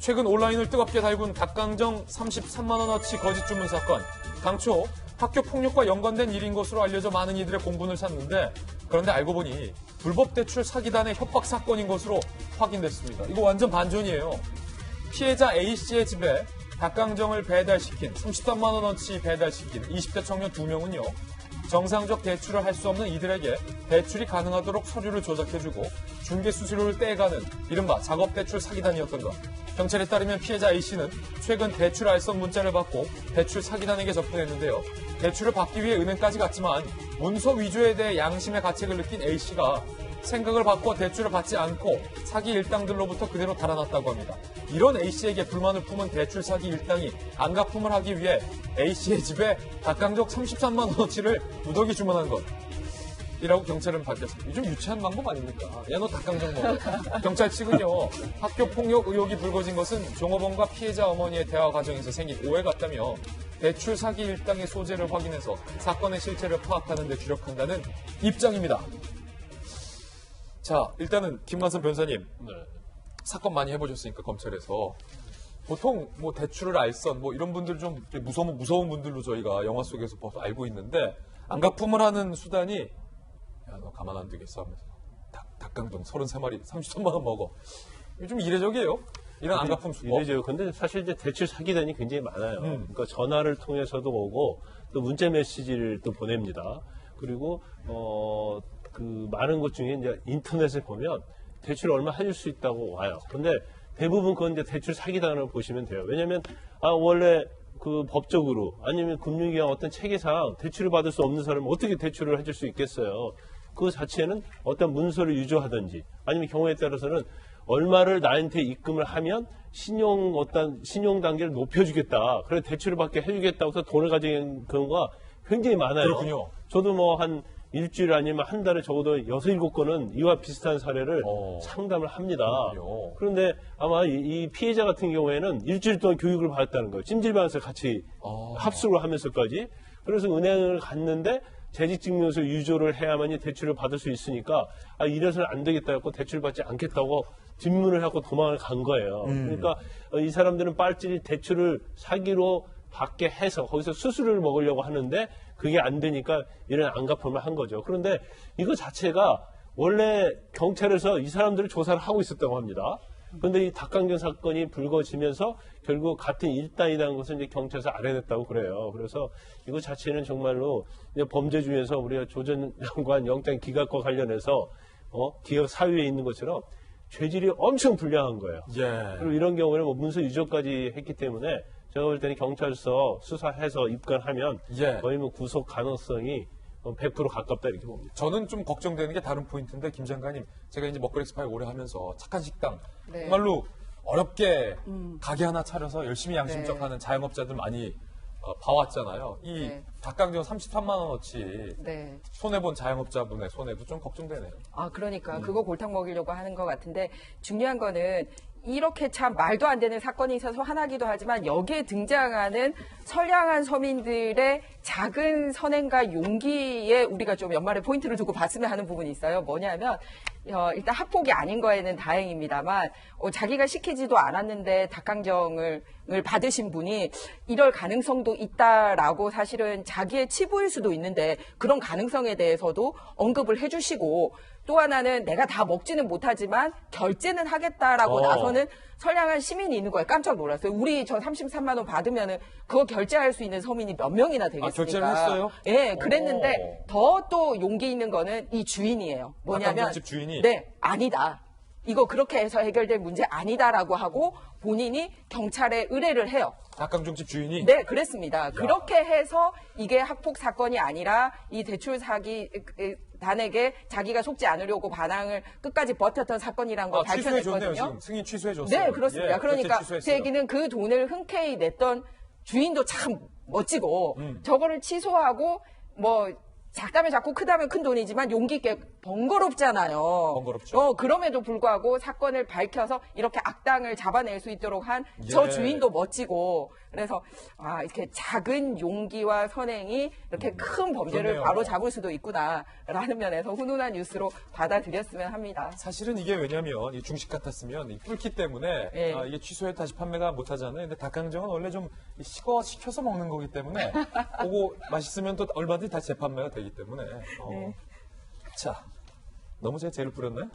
최근 온라인을 뜨겁게 달군 닭강정 33만 원어치 거짓 주문 사건. 당초 학교 폭력과 연관된 일인 것으로 알려져 많은 이들의 공분을 샀는데 그런데 알고 보니 불법 대출 사기단의 협박 사건인 것으로 확인됐습니다. 이거 완전 반전이에요. 피해자 A씨의 집에 닭강정을 배달시킨 33만 원어치 배달시킨 20대 청년 2명은요. 정상적 대출을 할 수 없는 이들에게 대출이 가능하도록 서류를 조작해주고 중개수수료를 떼가는 이른바 작업대출 사기단이었던 것. 경찰에 따르면 피해자 A씨는 최근 대출 알선 문자를 받고 대출 사기단에게 접근했는데요. 대출을 받기 위해 은행까지 갔지만 문서 위조에 대해 양심의 가책을 느낀 A씨가 생각을 바꿔 대출을 받지 않고 사기 일당들로부터 그대로 달아났다고 합니다. 이런 A씨에게 불만을 품은 대출 사기 일당이 안갚음을 하기 위해 A씨의 집에 닭강정 33만 원어치를 무더기 주문한 것. 이라고 경찰은 밝혔습니다. 좀 유치한 방법 아닙니까? 야, 너 닭강정 먹어. 경찰 측은요, 학교 폭력 의혹이 불거진 것은 종업원과 피해자 어머니의 대화 과정에서 생긴 오해 같다며 대출 사기 일당의 소재를 확인해서 사건의 실체를 파악하는 데 주력한다는 입장입니다. 자, 일단은 김관선 변호사님, 사건 많이 해보셨으니까 검찰에서 보통 뭐 대출을 알선 뭐 이런 분들 좀 무서운 분들로 저희가 영화 속에서 벌써 알고 있는데 안갚음을 하는 수단이 야, 너 가만 안 두겠어 하면서 닭강정 33마리 33만 원 먹어. 이게 좀 이례적이에요. 이런 안갚음 수법. 이례적이에요. 근데 사실 이제 대출 사기단이 굉장히 많아요. 그러니까 전화를 통해서도 오고 또 문자 메시지를 또 보냅니다. 그리고 그 많은 것 중에 이제 인터넷에 보면 대출 얼마 해줄 수 있다고 와요. 그런데 대부분 그건 이제 대출 사기단을 보시면 돼요. 왜냐면 원래 그 법적으로 아니면 금융기관 어떤 체계상 대출을 받을 수 없는 사람은 어떻게 대출을 해줄 수 있겠어요. 그 자체는 어떤 문서를 유조하든지 아니면 경우에 따라서는 얼마를 나한테 입금을 하면 신용 단계를 높여주겠다. 그래 대출을 받게 해주겠다고 해서 돈을 가진 경우가 굉장히 많아요. 그렇군요. 저도 뭐 한 일주일 아니면 한 달에 적어도 6, 7건은 이와 비슷한 사례를 상담을 합니다. 그렇군요. 그런데 아마 이 피해자 같은 경우에는 일주일 동안 교육을 받았다는 거예요. 찜질방에서 같이 합숙을 하면서까지. 그래서 은행을 갔는데 재직증명서 유조를 해야만이 대출을 받을 수 있으니까 이래서는 안 되겠다 해서 대출 받지 않겠다고 뒷문을 하고 도망을 간 거예요. 그러니까 이 사람들은 빨리 대출을 사기로 받게 해서 거기서 수수료를 먹으려고 하는데 그게 안 되니까 이런 안갚음을 한 거죠. 그런데 이거 자체가 원래 경찰에서 이 사람들을 조사를 하고 있었다고 합니다. 그런데 이 닭강정 사건이 불거지면서 결국 같은 일당이라는 것을 이제 경찰에서 알아냈다고 그래요. 그래서 이거 자체는 정말로 범죄 중에서 우리가 조 전 장관 영장 기각과 관련해서 기업 사유에 있는 것처럼 죄질이 엄청 불량한 거예요. 예. 그리고 이런 경우는 뭐 문서 유조까지 했기 때문에 제가 볼 때는 경찰서 수사해서 입건하면 거의 뭐 구속 가능성이 100% 가깝다 이렇게 봅니다. 저는 좀 걱정되는 게 다른 포인트인데 김 장관님, 제가 이제 먹거리 스파이 오래 하면서 착한 식당 정말로 어렵게 가게 하나 차려서 열심히 양심적 하는 자영업자들 많이 봐왔잖아요. 이 닭강정 33만 원어치 손해본 자영업자분의 손해도 좀 걱정되네요. 그러니까 그거 골탕 먹이려고 하는 것 같은데 중요한 거는 이렇게 참 말도 안 되는 사건이 있어서 화나기도 하지만 여기에 등장하는 선량한 서민들의 작은 선행과 용기에 우리가 좀 연말에 포인트를 두고 봤으면 하는 부분이 있어요. 뭐냐면 일단 학폭이 아닌 거에는 다행입니다만 자기가 시키지도 않았는데 닭강정을 받으신 분이 이럴 가능성도 있다라고 사실은 자기의 치부일 수도 있는데 그런 가능성에 대해서도 언급을 해주시고 또 하나는 내가 다 먹지는 못하지만 결제는 하겠다라고 나서는 선량한 시민이 있는 거예요. 깜짝 놀랐어요. 우리 저 33만 원 받으면은 그거 결제할 수 있는 서민이 몇 명이나 되겠습니까? 결제를 했어요? 네, 그랬는데 더 또 용기 있는 거는 이 주인이에요. 뭐냐면 집 주인이 아니다. 이거 그렇게 해서 해결될 문제 아니다라고 하고 본인이 경찰에 의뢰를 해요. 닭강정집 주인이? 네, 그랬습니다. 그렇게 해서 이게 학폭 사건이 아니라 이 대출 사기 단에게 자기가 속지 않으려고 반항을 끝까지 버텼던 사건이라는 걸 밝혀냈거든요. 지금 승인 취소해줬어요. 네, 그렇습니다. 그러니까 제 얘기는 그 돈을 흔쾌히 냈던 주인도 참 멋지고 저거를 취소하고 뭐 작다면 작고 크다면 큰 돈이지만 용기 있게 번거롭잖아요. 번거롭죠. 그럼에도 불구하고 사건을 밝혀서 이렇게 악당을 잡아낼 수 있도록 한 저 예. 주인도 멋지고 그래서 이렇게 작은 용기와 선행이 이렇게 큰 범죄를 그렇네요. 바로 잡을 수도 있구나라는 면에서 훈훈한 뉴스로 받아들였으면 합니다. 사실은 이게 왜냐면 이 중식 같았으면 이 뿔기 때문에 예. 이게 취소해 다시 판매가 못 하잖아요. 근데 닭강정은 원래 좀 식혀서 먹는 거기 때문에 그거 맛있으면 또 얼마든지 다시 재판매가 되기 때문에 네. 자, 너무 제가 재를 뿌렸나요?